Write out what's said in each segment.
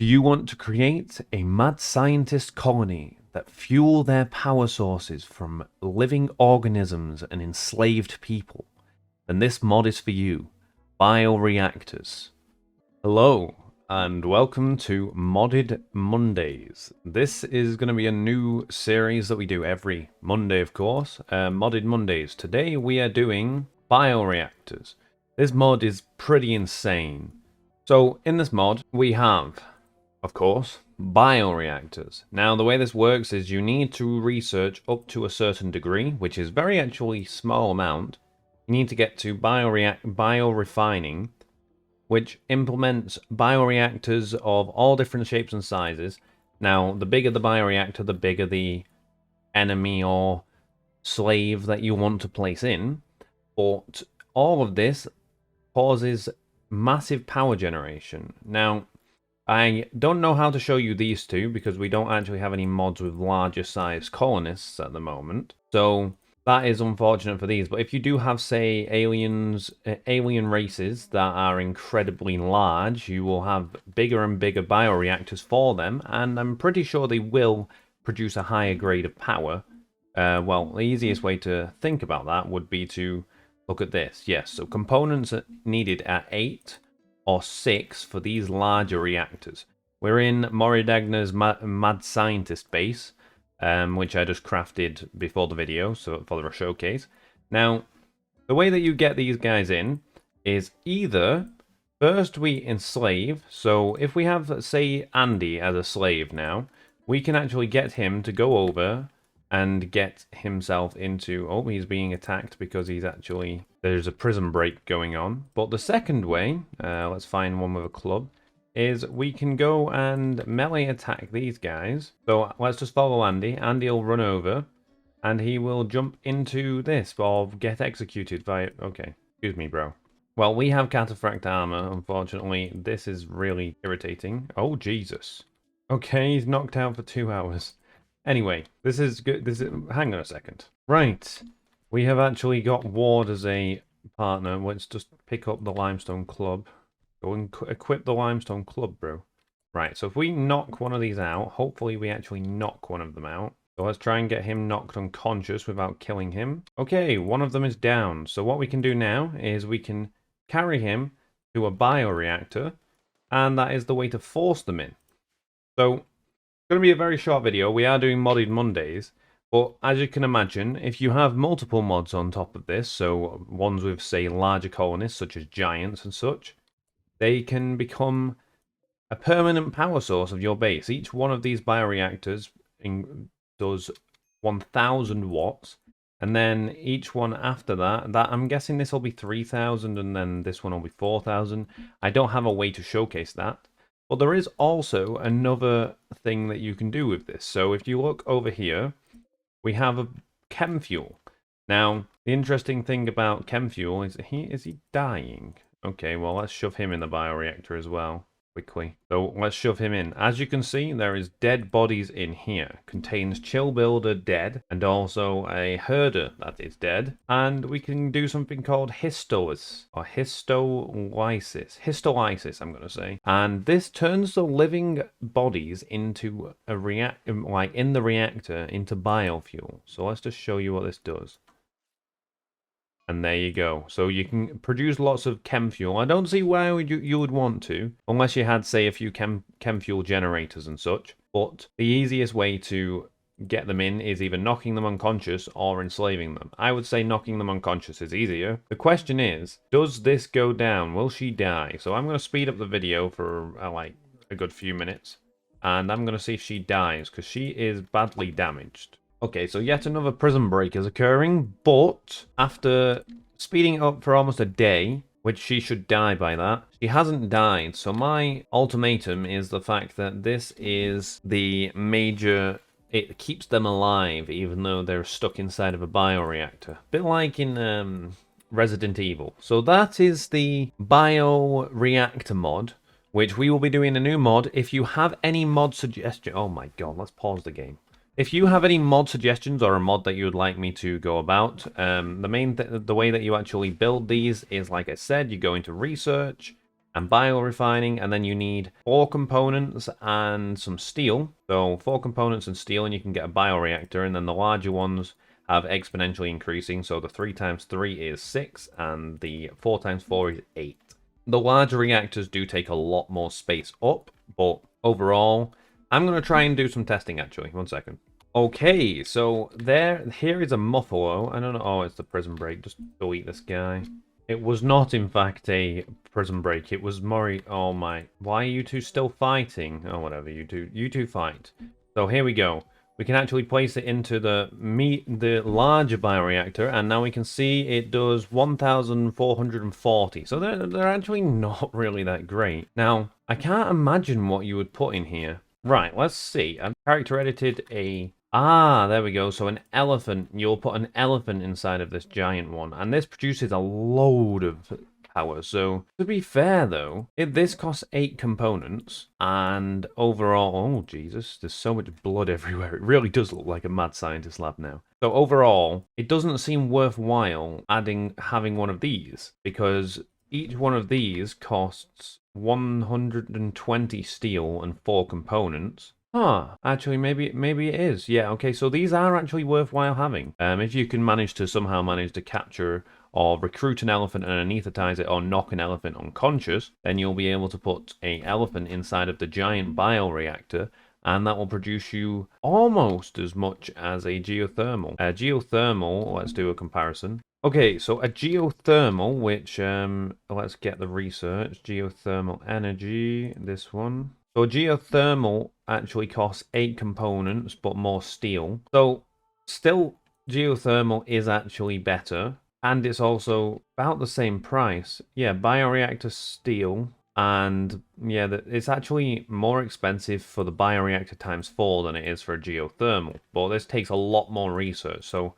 Do you want to create a mad scientist colony that fuel their power sources from living organisms and enslaved people? Then this mod is for you. Bioreactors. Hello, and welcome to Modded Mondays. This is going to be a new series that we do every Monday, of course. Modded Mondays. Today we are doing bioreactors. This mod is pretty insane. So in this mod we have, of course, bioreactors. Now the way this works is you need to research up to a certain degree, which is very actually small amount. You need to get to biorefining, which implements bioreactors of all different shapes and sizes. Now, the bigger the bioreactor, the bigger the enemy or slave that you want to place in. But all of this causes massive power generation. Now, I don't know how to show you these two because we don't actually have any mods with larger size colonists at the moment. So that is unfortunate for these, but if you do have, say, alien races that are incredibly large, you will have bigger and bigger bioreactors for them, and I'm pretty sure they will produce a higher grade of power. Well, the easiest way to think about that would be to look at this. Yes, so components are needed at 8 or 6 for these larger reactors. We're in Moridagnir's Mad Scientist base, which I just crafted before the video, so for the showcase. Now, the way that you get these guys in is either first we enslave. So if we have, say, Andy as a slave now, we can actually get him to go over and get himself into... Oh, he's being attacked because he's actually... There's a prison break going on. But the second way, let's find one with a club, is we can go and melee attack these guys. So let's just follow Andy. Andy will run over and he will jump into this or get executed by... Okay, excuse me, bro. Well, we have cataphract armor. Unfortunately, this is really irritating. Oh, Jesus. Okay, he's knocked out for 2 hours. Anyway, this is good. Hang on a second. Right. We have actually got Ward as a partner. Let's just pick up the limestone club. Go and equip the limestone club, bro. Right, so if we knock one of these out, hopefully we actually knock one of them out. So let's try and get him knocked unconscious without killing him. Okay, one of them is down. So what we can do now is we can carry him to a bioreactor, and that is the way to force them in. So it's going to be a very short video. We are doing Modded Mondays, but as you can imagine, if you have multiple mods on top of this, so ones with, say, larger colonists, such as giants and such, they can become a permanent power source of your base. Each one of these bioreactors does 1,000 watts, and then each one after that, I'm guessing this will be 3,000, and then this one will be 4,000. I don't have a way to showcase that, but there is also another thing that you can do with this. So if you look over here, we have a chem fuel. Now, the interesting thing about chem fuel is he dying? Okay, well, let's shove him in the bioreactor as well, quickly. So let's shove him in. As you can see, there is dead bodies in here. Contains chill builder dead, and also a herder that is dead. And we can do something called histolysis, I'm going to say. And this turns the living bodies into a in the reactor into biofuel. So let's just show you what this does. And there you go. So you can produce lots of chem fuel. I don't see why you would want to, unless you had, say, a few chem fuel generators and such. But the easiest way to get them in is either knocking them unconscious or enslaving them. I would say knocking them unconscious is easier. The question is, does this go down? Will she die? So I'm going to speed up the video for like a good few minutes. And I'm going to see if she dies, because she is badly damaged. Okay, so yet another prison break is occurring, but after speeding it up for almost a day, which she should die by that, she hasn't died. So my ultimatum is the fact that this is the major... It keeps them alive, even though they're stuck inside of a bioreactor. A bit like in Resident Evil. So that is the Bioreactor mod, which we will be doing a new mod. If you have any mod suggestion... Oh my god, let's pause the game. If you have any mod suggestions or a mod that you would like me to go about, the way that you actually build these is, like I said, you go into research, and biorefining, and then you need 4 components and some steel. So 4 components and steel, and you can get a bioreactor, and then the larger ones have exponentially increasing. So the 3 times 3 is 6, and the 4 times 4 is 8. The larger reactors do take a lot more space up, but overall, I'm going to try and do some testing actually. 1 second. Okay, so here is a Muffalo. I don't know. Oh, it's the prison break. Just delete this guy. It was not, in fact, a prison break. It was Mori. Oh my! Why are you two still fighting? Oh, whatever. You two fight. So here we go. We can actually place it into the larger bioreactor, and now we can see it does 1,440. So they're actually not really that great. Now I can't imagine what you would put in here. Right, let's see. I've character edited a... Ah, there we go. So an elephant. You'll put an elephant inside of this giant one. And this produces a load of power. So to be fair, though, this costs 8 components. And overall... Oh, Jesus. There's so much blood everywhere. It really does look like a mad scientist lab now. So overall, it doesn't seem worthwhile having one of these. Because each one of these costs 120 steel and 4 components. Huh, actually, maybe it is. Yeah, okay, so these are actually worthwhile having. If you can manage to capture or recruit an elephant and anesthetize it or knock an elephant unconscious, then you'll be able to put an elephant inside of the giant bioreactor, and that will produce you almost as much as a geothermal. Geothermal, let's do a comparison. Okay, so a geothermal, which, let's get the research. Geothermal energy, this one. So a geothermal actually costs 8 components, but more steel. So, still, geothermal is actually better. And it's also about the same price. Yeah, bioreactor steel. And, yeah, it's actually more expensive for the bioreactor times 4 than it is for a geothermal. But this takes a lot more research, so...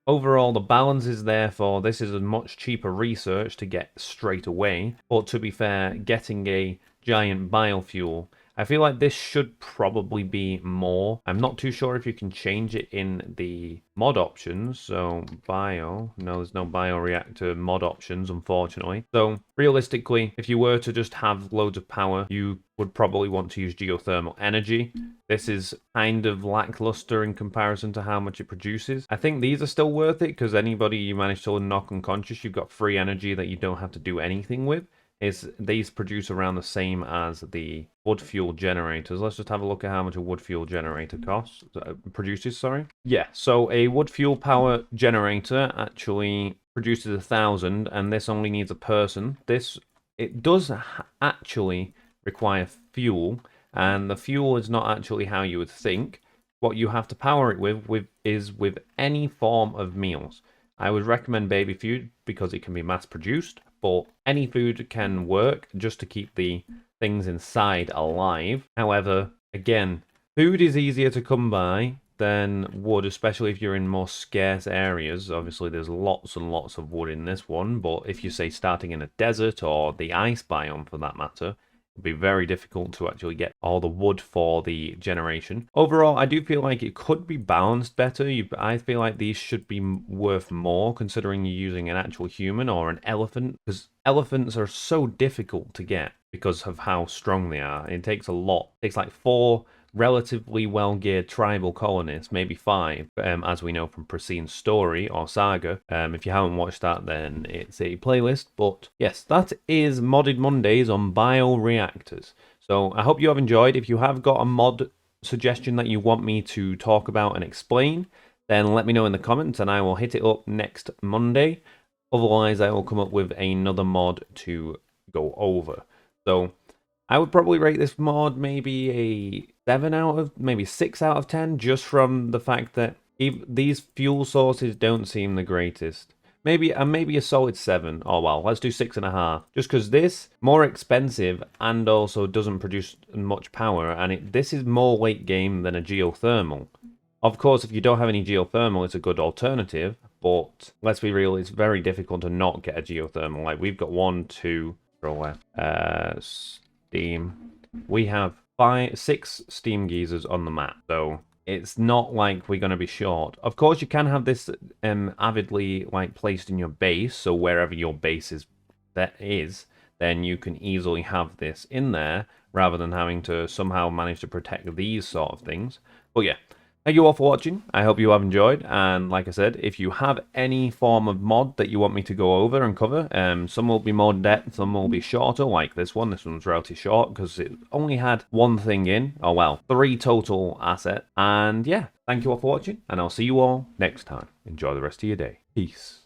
Overall, the balance is therefore, this is a much cheaper research to get straight away. But to be fair, getting a giant biofuel, I feel like this should probably be more. I'm not too sure if you can change it in the mod options. So no, there's no bioreactor mod options, unfortunately. So realistically, if you were to just have loads of power, you would probably want to use geothermal energy. This is kind of lackluster in comparison to how much it produces. I think these are still worth it because anybody you manage to knock unconscious, you've got free energy that you don't have to do anything with. These produce around the same as the wood fuel generators. Let's just have a look at how much a wood fuel generator produces, sorry. Yeah, so a wood fuel power generator actually produces 1,000, and this only needs a person. It does actually require fuel, and the fuel is not actually how you would think. What you have to power it is with any form of meals. I would recommend baby food because it can be mass produced, but any food can work just to keep the things inside alive. However, again, food is easier to come by than wood, especially if you're in more scarce areas. Obviously, there's lots and lots of wood in this one, but if you say starting in a desert or the ice biome for that matter, it'd be very difficult to actually get all the wood for the generation. Overall, I do feel like it could be balanced better. I feel like these should be worth more considering you're using an actual human or an elephant, because elephants are so difficult to get because of how strong they are. It takes a lot. It takes like 4 relatively well-geared tribal colonists, maybe 5, as we know from Pracine's story or saga. If you haven't watched that, then it's a playlist. But yes, that is Modded Mondays on bioreactors. So I hope you have enjoyed. If you have got a mod suggestion that you want me to talk about and explain, then let me know in the comments and I will hit it up next Monday. Otherwise, I will come up with another mod to go over. So I would probably rate this mod maybe maybe 6 out of 10, just from the fact that these fuel sources don't seem the greatest. Maybe a solid 7. Oh well, let's do 6.5. Just because this more expensive and also doesn't produce much power, and this is more late game than a geothermal. Of course, if you don't have any geothermal, it's a good alternative. But let's be real, it's very difficult to not get a geothermal. Like we've got 1, 2, steam. We have 6 steam geysers on the map, so it's not like we're going to be short. Of course, you can have this avidly placed in your base, so wherever your base is, then you can easily have this in there rather than having to somehow manage to protect these sort of things. But yeah, thank you all for watching. I hope you have enjoyed. And like I said, if you have any form of mod that you want me to go over and cover, some will be more in depth, some will be shorter, like this one. This one's relatively short because it only had one thing in. Oh well, 3 total assets. And yeah, thank you all for watching, and I'll see you all next time. Enjoy the rest of your day. Peace.